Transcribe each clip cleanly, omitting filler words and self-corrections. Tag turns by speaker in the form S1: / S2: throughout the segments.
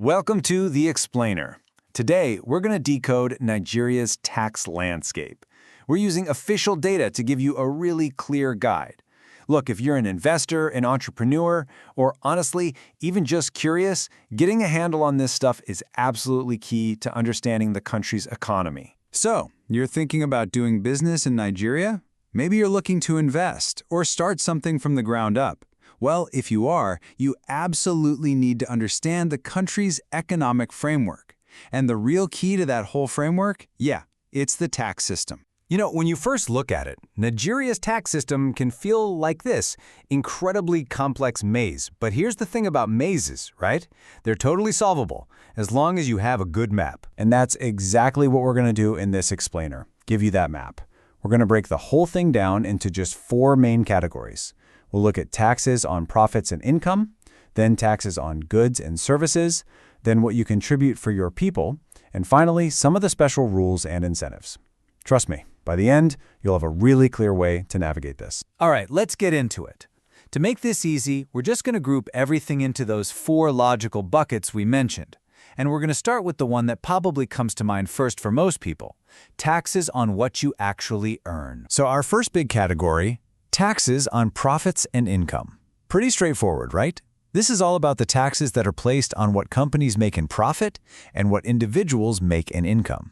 S1: Welcome to The Explainer. Today, we're going to decode Nigeria's tax landscape. We're using official data to give you a really clear guide. Look, if you're an investor, an entrepreneur, or honestly, even just curious, getting a handle on this stuff is absolutely key to understanding the country's economy.
S2: So, you're thinking about doing business in Nigeria? Maybe you're looking to invest or start something from the ground up. Well, if you are, you absolutely need to understand the country's economic framework. And the real key to that whole framework? Yeah, it's the tax system.
S3: You know, when you first look at it, Nigeria's tax system can feel like this incredibly complex maze. But here's the thing about mazes, right? They're totally solvable, as long as you have a good map.
S1: And that's exactly what we're going to do in this explainer, give you that map. We're going to break the whole thing down into just 4 main categories. We'll look at taxes on profits and income, then taxes on goods and services, then what you contribute for your people, and finally, some of the special rules and incentives. Trust me, by the end, you'll have a really clear way to navigate this.
S3: All right, let's get into it. To make this easy, we're just going to group everything into those 4 logical buckets we mentioned. And we're going to start with the one that probably comes to mind first for most people, taxes on what you actually earn.
S1: So our first big category, taxes on profits and income. Pretty straightforward, right? This is all about the taxes that are placed on what companies make in profit and what individuals make in income.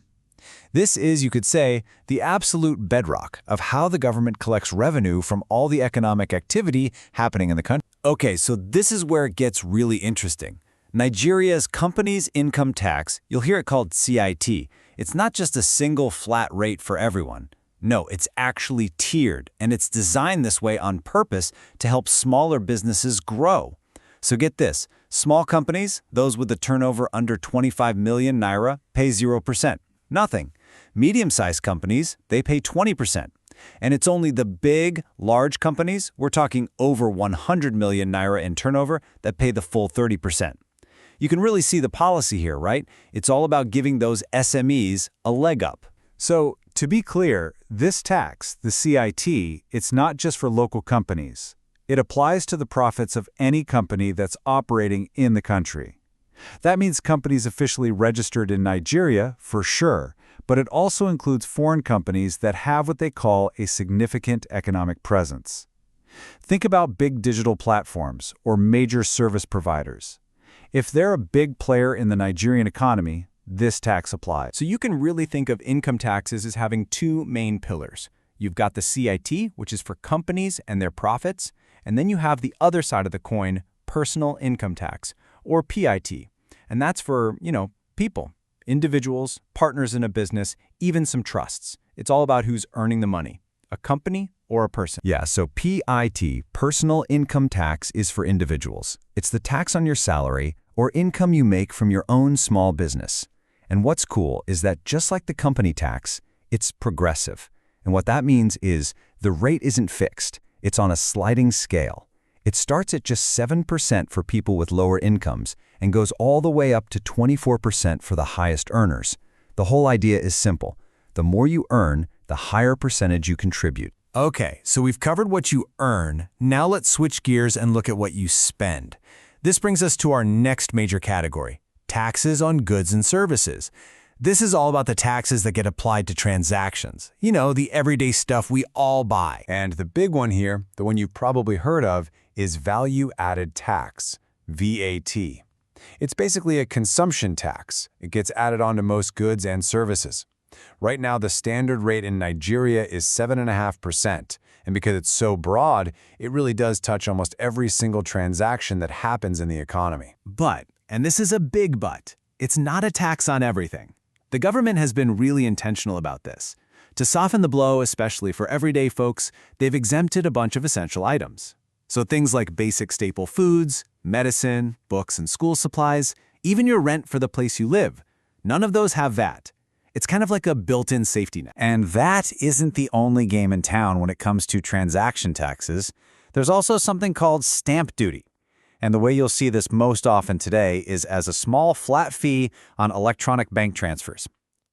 S1: This is, you could say, the absolute bedrock of how the government collects revenue from all the economic activity happening in the country. Okay, so this is where it gets really interesting. Nigeria's company's income tax, you'll hear it called CIT. It's not just a single flat rate for everyone. No, it's actually tiered, and it's designed this way on purpose to help smaller businesses grow. So get this, small companies, those with a turnover under 25 million naira, pay 0%. Nothing. Medium-sized companies, they pay 20%. And it's only the big, large companies, we're talking over 100 million naira in turnover, that pay the full 30%. You can really see the policy here, right? It's all about giving those SMEs a leg up.
S2: So, to be clear, this tax, the CIT, it's not just for local companies. It applies to the profits of any company that's operating in the country. That means companies officially registered in Nigeria, for sure, but it also includes foreign companies that have what they call a significant economic presence. Think about big digital platforms or major service providers. If they're a big player in the Nigerian economy, this tax applies.
S3: So you can really think of income taxes as having 2 main pillars. You've got the CIT, which is for companies and their profits, and then you have the other side of the coin, personal income tax, or PIT. And that's for, people, individuals, partners in a business, even some trusts. It's all about who's earning the money, a company or a person.
S1: Yeah, so PIT, personal income tax, is for individuals. It's the tax on your salary or income you make from your own small business. And what's cool is that just like the company tax, it's progressive. And what that means is the rate isn't fixed. It's on a sliding scale. It starts at just 7% for people with lower incomes and goes all the way up to 24% for the highest earners. The whole idea is simple. The more you earn, the higher percentage you contribute.
S3: Okay, so we've covered what you earn. Now let's switch gears and look at what you spend. This brings us to our next major category, taxes on goods and services. This is all about the taxes that get applied to transactions. The everyday stuff we all buy.
S2: And the big one here, the one you've probably heard of, is value-added tax, VAT. It's basically a consumption tax. It gets added onto most goods and services. Right now, the standard rate in Nigeria is 7.5%, and because it's so broad, it really does touch almost every single transaction that happens in the economy.
S3: But, and this is a big but, it's not a tax on everything. The government has been really intentional about this. To soften the blow, especially for everyday folks, they've exempted a bunch of essential items. So things like basic staple foods, medicine, books and school supplies, even your rent for the place you live, none of those have VAT. It's kind of like a built-in safety net.
S1: And that isn't the only game in town when it comes to transaction taxes. There's also something called stamp duty. And the way you'll see this most often today is as a small flat fee on electronic bank transfers.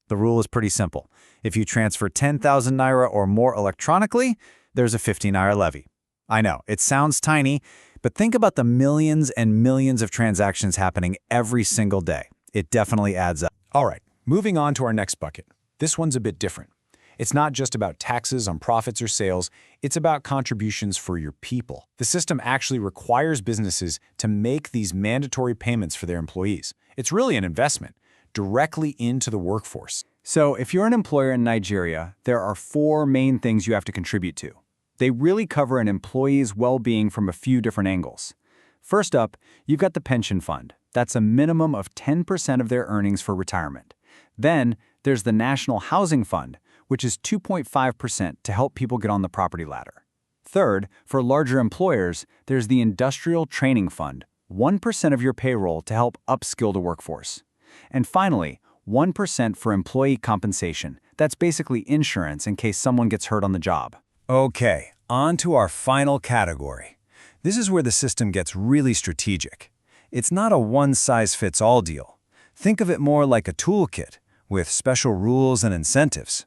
S1: The rule is pretty simple. If you transfer 10,000 naira or more electronically, there's a 50 naira levy.
S2: I know, it sounds tiny, but think about the millions and millions of transactions happening every single day. It definitely adds up.
S1: All right, moving on to our next bucket. This one's a bit different. It's not just about taxes on profits or sales, it's about contributions for your people. The system actually requires businesses to make these mandatory payments for their employees. It's really an investment directly into the workforce.
S2: So if you're an employer in Nigeria, there are 4 main things you have to contribute to. They really cover an employee's well-being from a few different angles. First up, you've got the pension fund. That's a minimum of 10% of their earnings for retirement. Then there's the National Housing Fund, which is 2.5% to help people get on the property ladder. Third, for larger employers, there's the Industrial Training Fund, 1% of your payroll to help upskill the workforce. And finally, 1% for employee compensation. That's basically insurance in case someone gets hurt on the job.
S1: Okay, on to our final category. This is where the system gets really strategic. It's not a one-size-fits-all deal. Think of it more like a toolkit with special rules and incentives.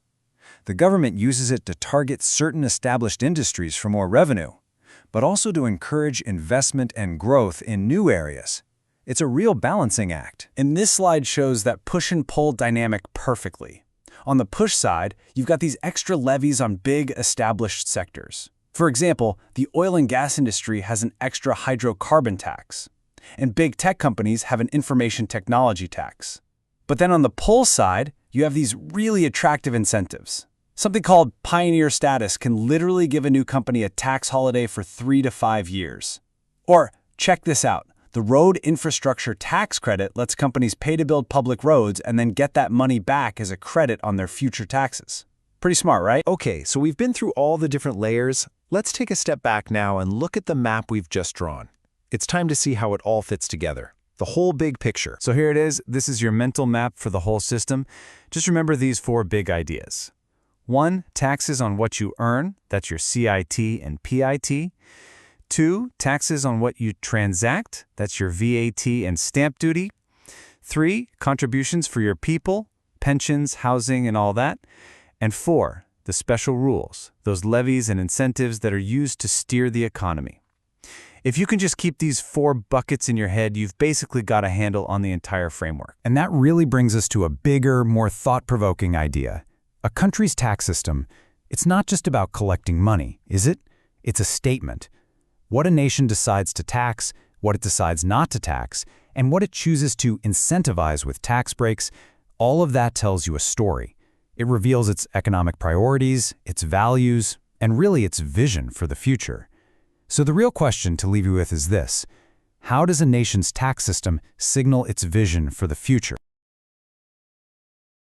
S1: The government uses it to target certain established industries for more revenue, but also to encourage investment and growth in new areas. It's a real balancing act.
S3: And this slide shows that push and pull dynamic perfectly. On the push side, you've got these extra levies on big established sectors. For example, the oil and gas industry has an extra hydrocarbon tax, and big tech companies have an information technology tax. But then on the pull side, you have these really attractive incentives. Something called pioneer status can literally give a new company a tax holiday for 3 to 5 years. Or check this out. The Road Infrastructure Tax Credit lets companies pay to build public roads and then get that money back as a credit on their future taxes. Pretty smart, right?
S1: Okay, so we've been through all the different layers. Let's take a step back now and look at the map we've just drawn. It's time to see how it all fits together. The whole big picture.
S2: So here it is. This is your mental map for the whole system. Just remember these 4 big ideas. 1, taxes on what you earn. That's your CIT and PIT. 2, taxes on what you transact. That's your VAT and stamp duty. 3, contributions for your people, pensions, housing, and all that. And 4, the special rules, those levies and incentives that are used to steer the economy. If you can just keep these 4 buckets in your head, you've basically got a handle on the entire framework.
S1: And that really brings us to a bigger, more thought-provoking idea. A country's tax system, it's not just about collecting money, is it? It's a statement. What a nation decides to tax, what it decides not to tax, and what it chooses to incentivize with tax breaks, all of that tells you a story. It reveals its economic priorities, its values, and really its vision for the future. So the real question to leave you with is this: how does a nation's tax system signal its vision for the future?